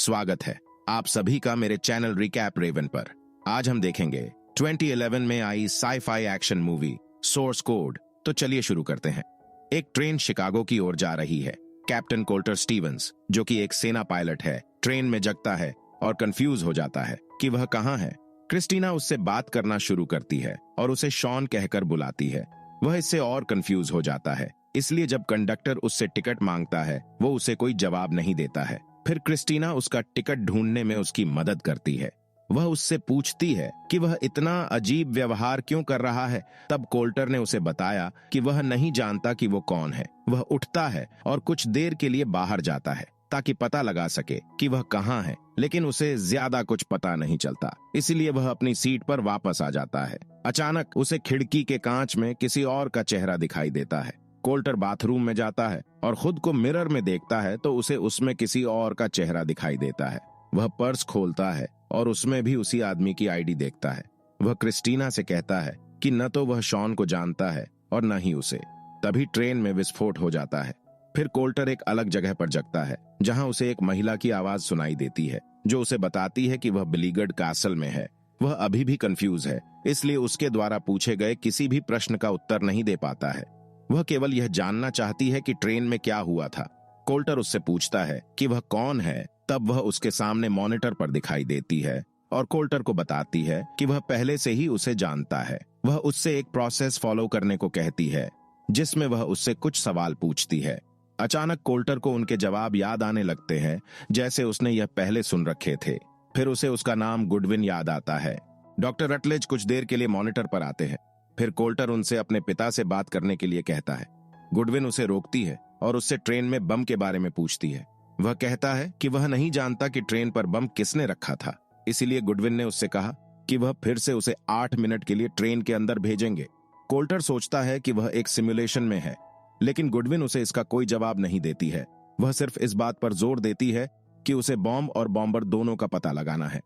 स्वागत है आप सभी का मेरे चैनल रिकैप रेवन पर। आज हम देखेंगे 2011 में आई sci fi action movie Source Code. तो चलिए शुरू करते हैं। एक ट्रेन शिकागो की ओर जा रही है। कैप्टन कोल्टर स्टीवंस, जो कि एक सेना पायलट है, ट्रेन में जगता है और कंफ्यूज हो जाता है कि वह कहाँ है। क्रिस्टीना उससे बात करना शुरू करती है और उसे शॉन कहकर बुलाती है। वह इससे और कंफ्यूज हो जाता है, इसलिए जब कंडक्टर उससे टिकट मांगता है वो उसे कोई जवाब नहीं देता है। फिर क्रिस्टीना उसका टिकट ढूंढने में उसकी मदद करती है। वह उससे पूछती है कि वह इतना अजीब व्यवहार क्यों कर रहा है। तब कोल्टर ने उसे बताया कि वह नहीं जानता कि वो कौन है। वह उठता है और कुछ देर के लिए बाहर जाता है ताकि पता लगा सके कि वह कहाँ है, लेकिन उसे ज्यादा कुछ पता नहीं चलता, इसलिए वह अपनी सीट पर वापस आ जाता है। अचानक उसे खिड़की के कांच में किसी और का चेहरा दिखाई देता है। कोल्टर बाथरूम में जाता है और खुद को मिरर में देखता है तो उसे उसमें किसी और का चेहरा दिखाई देता है। वह पर्स खोलता है और उसमें भी उसी आदमी की आईडी देखता है। वह क्रिस्टीना से कहता है कि न तो वह शॉन को जानता है और न ही उसे। तभी ट्रेन में विस्फोट हो जाता है। फिर कोल्टर एक अलग जगह पर जगता है जहां उसे एक महिला की आवाज सुनाई देती है जो उसे बताती है कि वह बिलीगर्ड कैसल में है। वह अभी भी कंफ्यूज है, इसलिए उसके द्वारा पूछे गए किसी भी प्रश्न का उत्तर नहीं दे पाता है। वह केवल यह जानना चाहती है कि ट्रेन में क्या हुआ था। कोल्टर उससे पूछता है कि वह कौन है। तब वह उसके सामने मॉनिटर पर दिखाई देती है और कोल्टर को बताती है कि वह पहले से ही उसे जानता है। वह उससे एक प्रोसेस फॉलो करने को कहती है जिसमें वह उससे कुछ सवाल पूछती है। अचानक कोल्टर को उनके जवाब याद आने लगते हैं जैसे उसने यह पहले सुन रखे थे। फिर उसे उसका नाम गुडविन याद आता है। डॉक्टर रटलेज कुछ देर के लिए मॉनिटर पर आते हैं। फिर कोल्टर उनसे अपने पिता से बात करने के लिए कहता है। गुडविन उसे रोकती है और उससे ट्रेन में बम के बारे में पूछती है। वह कहता है कि वह नहीं जानता कि ट्रेन पर बम किसने रखा था, इसीलिए गुडविन ने उससे कहा कि वह फिर से उसे 8 मिनट के लिए ट्रेन के अंदर भेजेंगे। कोल्टर सोचता है कि वह एक सिमुलेशन में है, लेकिन गुडविन उसे इसका कोई जवाब नहीं देती है। वह सिर्फ इस बात पर जोर देती है कि उसे बॉम्ब और बॉम्बर दोनों का पता लगाना है।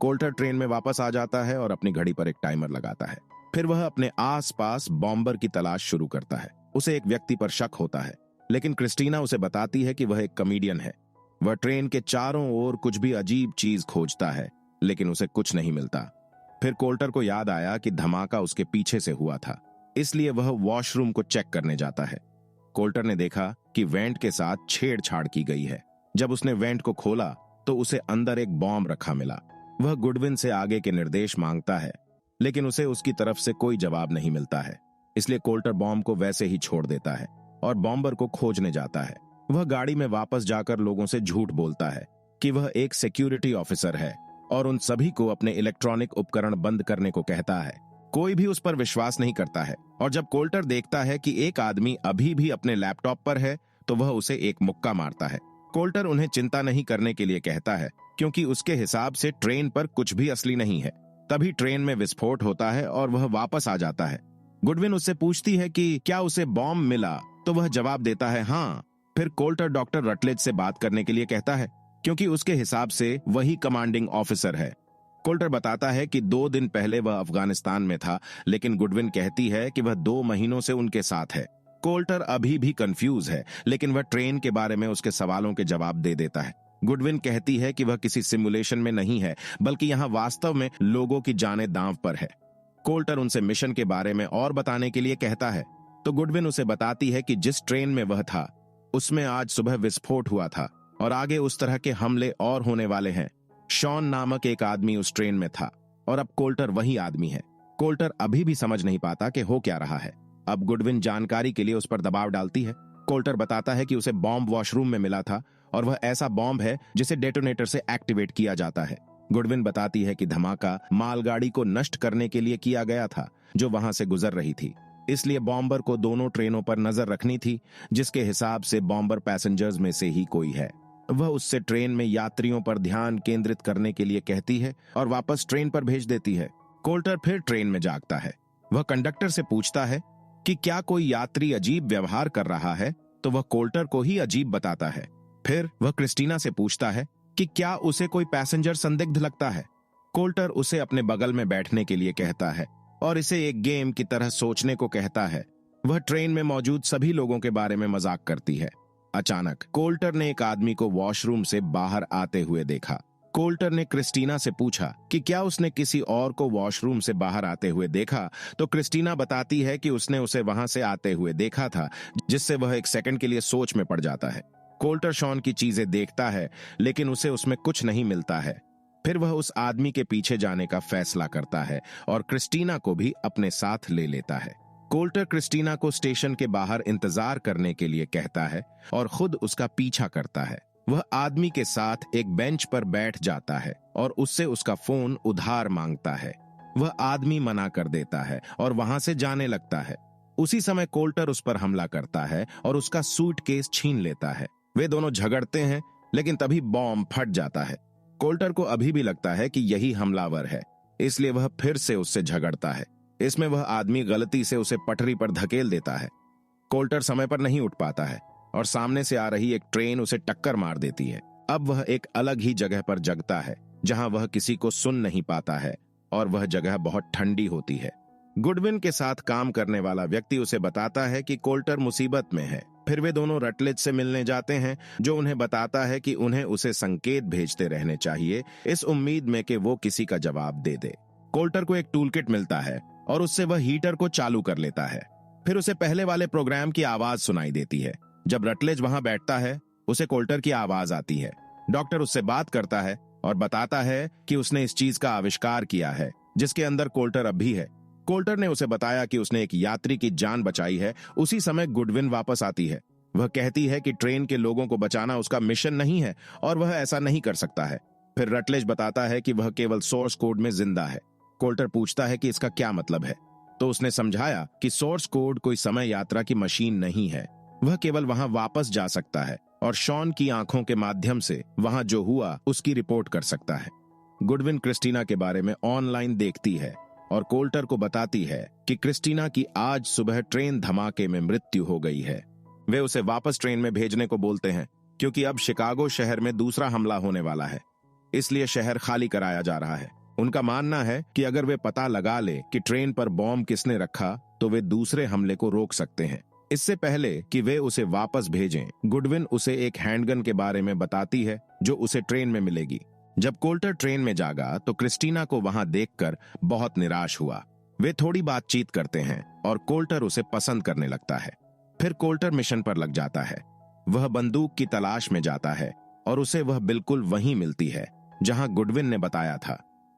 कोल्टर ट्रेन में वापस आ जाता है और अपनी घड़ी पर एक टाइमर लगाता है। फिर वह अपने आसपास बॉम्बर की तलाश शुरू करता है। उसे एक व्यक्ति पर शक होता है, लेकिन क्रिस्टीना उसे बताती है कि वह एक कॉमेडियन है। वह ट्रेन के चारों ओर कुछ भी अजीब चीज खोजता है, लेकिन उसे कुछ नहीं मिलता। फिर कोल्टर को याद आया कि धमाका उसके पीछे से हुआ था, इसलिए वह वॉशरूम को चेक करने जाता है। कोल्टर ने देखा कि वेंट के साथ छेड़छाड़ की गई है। जब उसने वेंट को खोला तो उसे अंदर एक बॉम्ब रखा मिला। वह गुडविन से आगे के निर्देश मांगता है, लेकिन उसे उसकी तरफ से कोई जवाब नहीं मिलता है, इसलिए कोल्टर बॉम्ब को वैसे ही छोड़ देता है और बॉम्बर को खोजने जाता है। वह गाड़ी में वापस जाकर लोगों से झूठ बोलता है कि वह एक सिक्योरिटी ऑफिसर है और उन सभी को अपने इलेक्ट्रॉनिक उपकरण बंद करने को कहता है। कोई भी उस पर विश्वास नहीं करता है और जब कोल्टर देखता है कि एक आदमी अभी भी अपने लैपटॉप पर है तो वह उसे एक मुक्का मारता है। कोल्टर उन्हें चिंता नहीं करने के लिए कहता है क्योंकि उसके हिसाब से ट्रेन पर कुछ भी असली नहीं है। तभी ट्रेन में विस्फोट होता है और वह वापस आ जाता है। गुडविन उससे पूछती है कि क्या उसे बॉम्ब मिला, तो वह जवाब देता है हाँ। फिर कोल्टर डॉक्टर रटलेज से बात करने के लिए कहता है क्योंकि उसके हिसाब से वही कमांडिंग ऑफिसर है। कोल्टर बताता है कि 2 दिन पहले वह अफगानिस्तान में था, लेकिन गुडविन कहती है कि वह 2 महीनों से उनके साथ है। कोल्टर अभी भी कंफ्यूज है, लेकिन वह ट्रेन के बारे में उसके सवालों के जवाब दे देता है। गुडविन कहती है कि वह किसी सिमुलेशन में नहीं है, बल्कि यहाँ वास्तव में लोगों की जानें दांव पर है। कोल्टर उनसे मिशन के बारे में और बताने के लिए कहता है तो गुडविन उसे बताती है कि जिस ट्रेन में वह था उसमें आज सुबह विस्फोट हुआ था और आगे उस तरह के हमले और होने वाले हैं। शॉन नामक एक आदमी उस ट्रेन में था और अब कोल्टर वही आदमी है। कोल्टर अभी भी समझ नहीं पाता कि हो क्या रहा है। अब गुडविन जानकारी के लिए उस पर दबाव डालती है। कोल्टर बताता है कि उसे बॉम्ब वॉशरूम में मिला था और वह ऐसा बॉम्ब है जिसे डेटोनेटर से एक्टिवेट किया जाता है। गुडविन बताती है कि धमाका मालगाड़ी को नष्ट करने के लिए किया गया था जो वहां से गुजर रही थी, इसलिए बॉम्बर को दोनों ट्रेनों पर नजर रखनी थी, जिसके हिसाब से बॉम्बर पैसेंजर्स में से ही कोई है। वह उससे ट्रेन में यात्रियों पर ध्यान केंद्रित करने के लिए कहती है और वापस ट्रेन पर भेज देती है। कोल्टर फिर ट्रेन में जागता है। वह कंडक्टर से पूछता है कि क्या कोई यात्री अजीब व्यवहार कर रहा है, तो वह कोल्टर को ही अजीब बताता है। फिर वह क्रिस्टीना से पूछता है कि क्या उसे कोई पैसेंजर संदिग्ध लगता है। कोल्टर उसे अपने बगल में बैठने के लिए कहता है और इसे एक गेम की तरह सोचने को कहता है। वह ट्रेन में मौजूद सभी लोगों के बारे में मजाक करती है। अचानक कोल्टर ने एक आदमी को वॉशरूम से बाहर आते हुए देखा। कोल्टर ने क्रिस्टीना से पूछा कि क्या उसने किसी और को वॉशरूम से बाहर आते हुए देखा, तो क्रिस्टीना बताती है कि उसने उसे वहां से आते हुए देखा था, जिससे वह एक सेकंड के लिए सोच में पड़ जाता है। कोल्टर शॉन की चीजें देखता है, लेकिन उसे उसमें कुछ नहीं मिलता है। फिर वह उस आदमी के पीछे जाने का फैसला करता है और क्रिस्टीना को भी अपने साथ ले लेता है। कोल्टर क्रिस्टीना को स्टेशन के बाहर इंतजार करने के लिए कहता है और खुद उसका पीछा करता है। वह आदमी के साथ एक बेंच पर बैठ जाता है और उससे उसका फोन उधार मांगता है। वह आदमी मना कर देता है और वहां से जाने लगता है। उसी समय कोल्टर उस पर हमला करता है और उसका सूटकेस छीन लेता है। वे दोनों झगड़ते हैं, लेकिन तभी बॉम्ब फट जाता है। कोल्टर को अभी भी लगता है कि यही हमलावर है, इसलिए वह फिर से उससे झगड़ता है। इसमें वह आदमी गलती से उसे पटरी पर धकेल देता है। कोल्टर समय पर नहीं उठ पाता है और सामने से आ रही एक ट्रेन उसे टक्कर मार देती है। अब वह एक अलग ही जगह पर जगता है, जहां वह किसी को सुन नहीं पाता है और वह जगह बहुत ठंडी होती है। गुडविन के साथ काम करने वाला व्यक्ति उसे बताता है कि कोल्टर मुसीबत में है। फिर वे दोनों रटलेज से मिलने जाते हैं, जो उन्हें बताता है कि उन्हें उसे संकेत भेजते रहने चाहिए, इस उम्मीद में कि वो किसी का जवाब दे दे। कोल्टर को एक टूलकिट मिलता है और उससे वह हीटर को चालू कर लेता है। फिर उसे पहले वाले प्रोग्राम की आवाज सुनाई देती है। जब रटलेज वहां बैठता है, उसे कोल्टर की आवाज आती है। डॉक्टर उससे बात करता है और बताता है कि उसने इस चीज का आविष्कार किया है, जिसके अंदर कोल्टर अब भी है। कोल्टर ने उसे बताया कि उसने एक यात्री की जान बचाई है। उसी समय गुडविन वापस आती है। वह कहती है कि ट्रेन के लोगों को बचाना उसका मिशन नहीं है और वह ऐसा नहीं कर सकता है। फिर रटलेज बताता है कि वह केवल सोर्स कोड में जिंदा है। कोल्टर पूछता है कि इसका क्या मतलब है, तो उसने समझाया कि सोर्स कोड कोई समय यात्रा की मशीन नहीं है। वह केवल वहां वापस जा सकता है और शॉन की आंखों के माध्यम से वहां जो हुआ उसकी रिपोर्ट कर सकता है। गुडविन क्रिस्टीना के बारे में ऑनलाइन देखती है और कोल्टर को बताती है कि क्रिस्टीना की आज सुबह ट्रेन धमाके में मृत्यु हो गई है। वे उसे वापस ट्रेन में भेजने को बोलते हैं, क्योंकि अब शिकागो शहर में दूसरा हमला होने वाला है, इसलिए शहर खाली कराया जा रहा है। उनका मानना है कि अगर वे पता लगा ले कि ट्रेन पर बॉम्ब किसने रखा, तो वे दूसरे हमले को रोक सकते हैं। इससे पहले कि वे उसे वापस भेजें, गुडविन उसे एक हैंडगन के बारे में बताती है, जो उसे ट्रेन में मिलेगी। जब कोल्टर ट्रेन में जागा, तो क्रिस्टीना को वहां देखकर बहुत निराश हुआ। वे थोड़ी बातचीत करते हैं और कोल्टर उसे पसंद करने लगता है। फिर कोल्टर मिशन पर लग जाता है। वह बंदूक की तलाश में जाता है और उसे वह बिल्कुल वहीं मिलती है जहां गुडविन ने बताया था।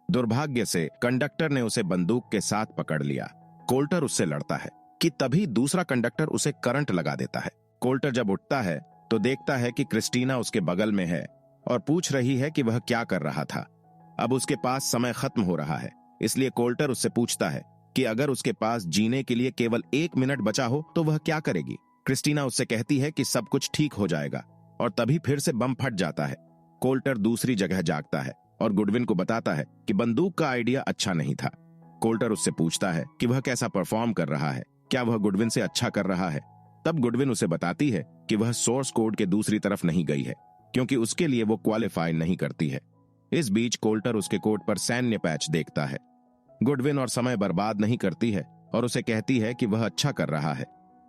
दुर्भाग्य से कंडक्टर ने उसे बंदूक के साथ पकड़ लिया। कोल्टर उससे लड़ता है कि तभी दूसरा कंडक्टर उसे करंट लगा देता है। कोल्टर जब उठता है तो देखता है कि क्रिस्टीना उसके बगल में है और पूछ रही है कि वह क्या कर रहा था। अब उसके पास समय खत्म हो रहा है, इसलिए कोल्टर उससे पूछता है कि अगर उसके पास जीने के लिए केवल 1 मिनट बचा हो तो वह क्या करेगी। क्रिस्टीना उससे कहती है कि सब कुछ ठीक हो जाएगा और तभी फिर से बम फट जाता है। कोल्टर दूसरी जगह जागता है और गुडविन को बताता है कि बंदूक का आइडिया अच्छा नहीं था। कोल्टर उससे पूछता है कि वह कैसा परफॉर्म कर रहा है, क्या वह गुडविन से अच्छा कर रहा है। तब गुडविन उसे बताती है कि वह सोर्स कोड के दूसरी तरफ नहीं गई है, क्योंकि उसके लिए वो क्वालिफाई नहीं करती है। इस बीच कोल्टर उसके कोट पर सैन्य पैच देखता है। गुडविन और समय बर्बाद नहीं करती है और उसे कहती है कि वह अच्छा कर रहा है।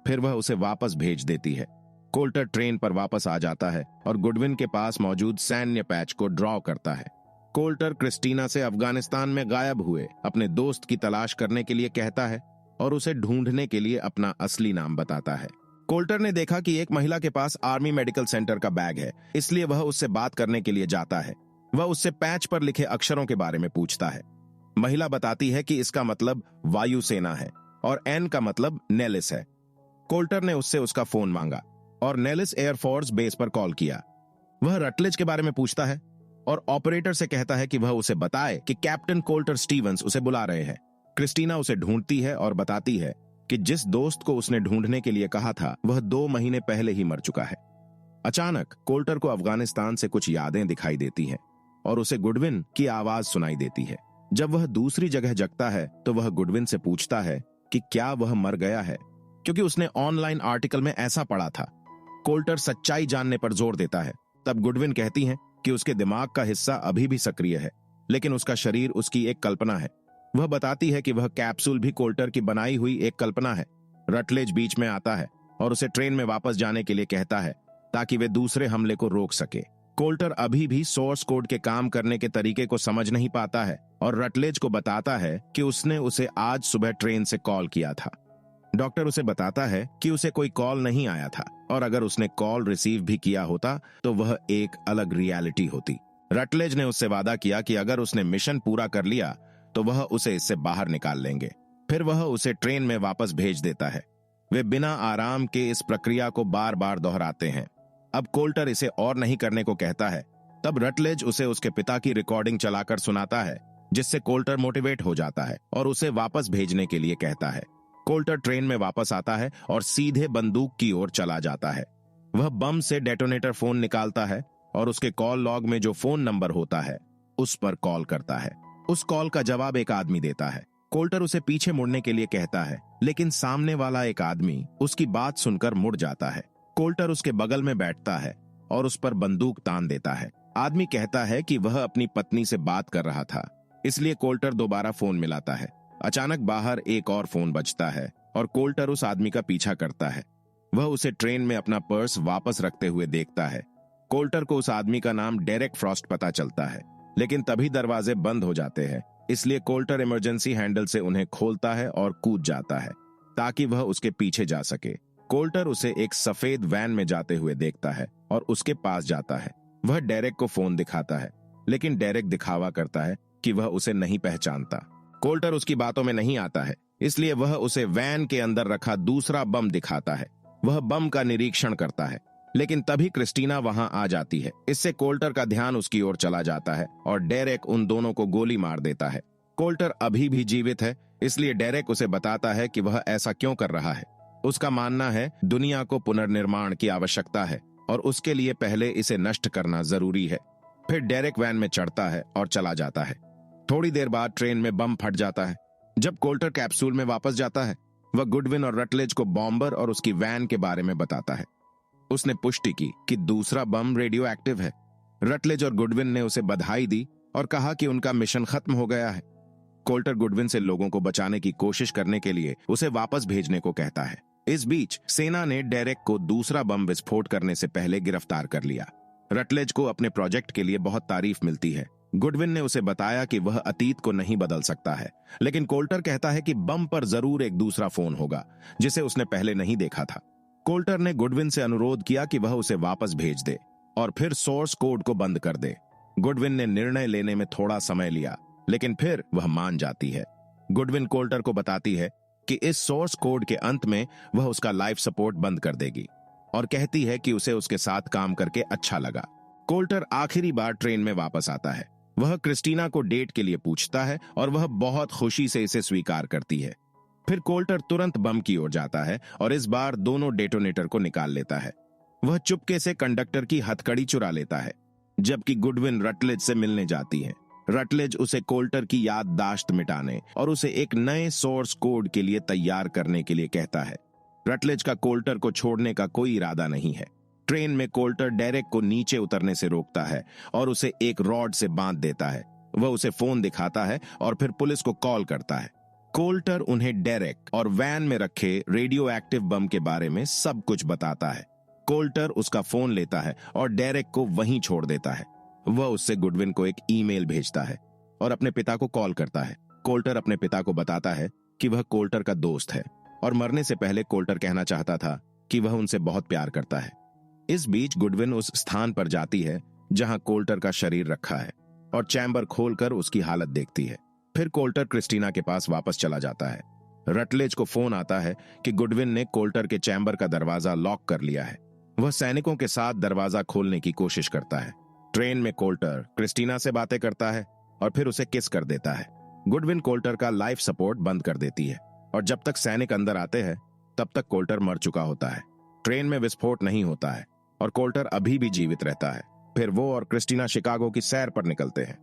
फिर वह उसे वापस भेज देती है। कोल्टर ट्रेन पर वापस आ जाता है और गुडविन के पास मौजूद सैन्य पैच को ड्रॉ करता है। कोल्टर क्रिस्टीना से अफगानिस्तान में गायब हुए अपने दोस्त की तलाश करने के लिए कहता है और उसे ढूंढने के लिए अपना असली नाम बताता है। कोल्टर ने देखा कि एक महिला के पास आर्मी मेडिकल सेंटर का बैग है, इसलिए वह उससे बात करने के लिए जाता है। वह उससे पैच पर लिखे अक्षरों के बारे में पूछता है। महिला बताती है कि इसका मतलब वायुसेना है और एन का मतलब नेलिस है। कोल्टर ने उससे उसका फोन मांगा और नेलिस एयरफोर्स बेस पर कॉल किया। वह रटलेज के बारे में पूछता है और ऑपरेटर से कहता है कि वह उसे बताए कि कैप्टन कोल्टर स्टीवंस उसे बुला रहे हैं। क्रिस्टीना उसे ढूंढती है और बताती है कि जिस दोस्त को उसने ढूंढने के लिए कहा था, वह 2 महीने पहले ही मर चुका है। अचानक कोल्टर को अफगानिस्तान से कुछ यादें दिखाई देती हैं और उसे गुडविन की आवाज सुनाई देती है। जब वह दूसरी जगह जगता है तो वह गुडविन से पूछता है कि क्या वह मर गया है, क्योंकि उसने ऑनलाइन आर्टिकल में ऐसा पढ़ा था। कोल्टर सच्चाई जानने पर जोर देता है। तब गुडविन कहती है कि उसके दिमाग का हिस्सा अभी भी सक्रिय है, लेकिन उसका शरीर उसकी एक कल्पना है। वह बताती है कि वह कैप्सूल भी कोल्टर की बनाई हुई एक कल्पना है। रटलेज बीच में आता है और उसे ट्रेन में वापस जाने के लिए कहता है। ताकि वे दूसरे हमले को रोक सके। कोल्टर अभी भी सोर्स कोड के काम करने के तरीके को समझ नहीं पाता है और रटलेज को बताता है कि उसने उसे आज सुबह ट्रेन से कॉल किया था। डॉक्टर उसे बताता है कि उसे कोई कॉल नहीं आया था और अगर उसने कॉल रिसीव भी किया होता तो वह एक अलग रियलिटी होती। रटलेज ने उससे वादा किया कि अगर उसने मिशन पूरा कर लिया तो वह उसे इससे बाहर निकाल लेंगे। फिर वह उसे ट्रेन में वापस भेज देता है। वे बिना आराम के इस प्रक्रिया को बार बार दोहराते हैं। अब कोल्टर इसे और नहीं करने को कहता है। तब रटलेज उसे उसके पिता की रिकॉर्डिंग चलाकर सुनाता है, जिससे कोल्टर मोटिवेट हो जाता है और उसे वापस भेजने के लिए कहता है। कोल्टर ट्रेन में वापस आता है और सीधे बंदूक की ओर चला जाता है। वह बम से डेटोनेटर फोन निकालता है और उसके कॉल लॉग में जो फोन नंबर होता है उस पर कॉल करता है। उस कॉल का जवाब एक आदमी देता है। कोल्टर उसे पीछे मुड़ने के लिए कहता है, लेकिन सामने वाला एक आदमी उसकी बात सुनकर मुड़ जाता है। कोल्टर उसके बगल में बैठता है और उस पर बंदूक तान देता है। आदमी कहता है कि वह अपनी पत्नी से बात कर रहा था, इसलिए कोल्टर दोबारा फोन मिलाता है। अचानक बाहर एक और फोन बजता है और कोल्टर उस आदमी का पीछा करता है। वह उसे ट्रेन में अपना पर्स वापस रखते हुए देखता है। कोल्टर को उस आदमी का नाम डेरेक फ्रॉस्ट पता चलता है, लेकिन तभी दरवाजे बंद हो जाते हैं, इसलिए कोल्टर इमरजेंसी हैंडल से उन्हें खोलता है और कूद जाता है ताकि वह उसके पीछे जा सके। कोल्टर उसे एक सफेद वैन में जाते हुए देखता है और उसके पास जाता है। वह डेरेक को फोन दिखाता है, लेकिन डेरेक दिखावा करता है कि वह उसे नहीं पहचानता। कोल्टर उसकी बातों में नहीं आता है, इसलिए वह उसे वैन के अंदर रखा दूसरा बम दिखाता है। वह बम का निरीक्षण करता है, लेकिन तभी क्रिस्टीना वहां आ जाती है। इससे कोल्टर का ध्यान उसकी ओर चला जाता है और डेरेक उन दोनों को गोली मार देता है। कोल्टर अभी भी जीवित है, इसलिए डेरेक उसे बताता है कि वह ऐसा क्यों कर रहा है। उसका मानना है दुनिया को पुनर्निर्माण की आवश्यकता है और उसके लिए पहले इसे नष्ट करना जरूरी है। फिर डेरेक वैन में चढ़ता है और चला जाता है। थोड़ी देर बाद ट्रेन में बम फट जाता है। जब कोल्टर कैप्सूल में वापस जाता है, वह गुडविन और रटलेज को बॉम्बर और उसकी वैन के बारे में बताता है। उसने पुष्टि की कि दूसरा बम रेडियो एक्टिव है। रटलेज और गुडविन ने उसे बधाई दी और कहा कि उनका मिशन खत्म हो गया है। कोल्टर गुडविन से लोगों को बचाने की कोशिश करने के लिए उसे वापस भेजने को कहता है। इस बीच सेना ने डेरेक को दूसरा बम विस्फोट करने से पहले गिरफ्तार कर लिया। रटलेज को अपने प्रोजेक्ट के लिए बहुत तारीफ मिलती है। गुडविन ने उसे बताया कि वह अतीत को नहीं बदल सकता है, लेकिन कोल्टर कहता है कि बम पर जरूर एक दूसरा फोन होगा जिसे उसने पहले नहीं देखा था। कोल्टर ने गुडविन से अनुरोध किया कि वह उसे वापस भेज दे और फिर सोर्स कोड को बंद कर दे। गुडविन ने निर्णय लेने में थोड़ा समय लिया, लेकिन फिर वह मान जाती है। गुडविन कोल्टर को बताती है कि इस सोर्स कोड के अंत में वह उसका लाइफ सपोर्ट बंद कर देगी और कहती है कि उसे उसके साथ काम करके अच्छा लगा। कोल्टर आखिरी बार ट्रेन में वापस आता है। वह क्रिस्टीना को डेट के लिए पूछता है और वह बहुत खुशी से इसे स्वीकार करती है। फिर कोल्टर तुरंत बम की ओर जाता है और इस बार दोनों डेटोनेटर को निकाल लेता है। वह चुपके से कंडक्टर की हथकड़ी चुरा लेता है, जबकि गुडविन रटलेज से मिलने जाती है। रटलेज उसे कोल्टर की याददाश्त मिटाने और उसे एक नए सोर्स कोड के लिए तैयार करने के लिए कहता है। रटलेज का कोल्टर को छोड़ने का कोई इरादा नहीं है। ट्रेन में कोल्टर डेरेक को नीचे उतरने से रोकता है और उसे एक रॉड से बांध देता है। वह उसे फोन दिखाता है और फिर पुलिस को कॉल करता है। कोल्टर उन्हें डेरेक और वैन में रखे रेडियो एक्टिव बम के बारे में सब कुछ बताता है। कोल्टर उसका फोन लेता है और डेरेक को वहीं छोड़ देता है। वह उससे गुडविन को एक ईमेल भेजता है और अपने पिता को कॉल करता है। कोल्टर अपने पिता को बताता है कि वह कोल्टर का दोस्त है और मरने से पहले कोल्टर कहना चाहता था कि वह उनसे बहुत प्यार करता है। इस बीच गुडविन उस स्थान पर जाती है जहां कोल्टर का शरीर रखा है और चैम्बर खोलकर उसकी हालत देखती है। फिर कोल्टर क्रिस्टीना के पास वापस चला जाता है। रटलेज को फोन आता है कि गुडविन ने कोल्टर के चैम्बर का दरवाजा लॉक कर लिया है। वह सैनिकों के साथ दरवाजा खोलने की कोशिश करता है। ट्रेन में कोल्टर क्रिस्टीना से बातें करता है और फिर उसे किस कर देता है। गुडविन कोल्टर का लाइफ सपोर्ट बंद कर देती है और जब तक सैनिक अंदर आते हैं तब तक कोल्टर मर चुका होता है। ट्रेन में विस्फोट नहीं होता है और कोल्टर अभी भी जीवित रहता है। फिर वो और क्रिस्टीना शिकागो की सैर पर निकलते हैं।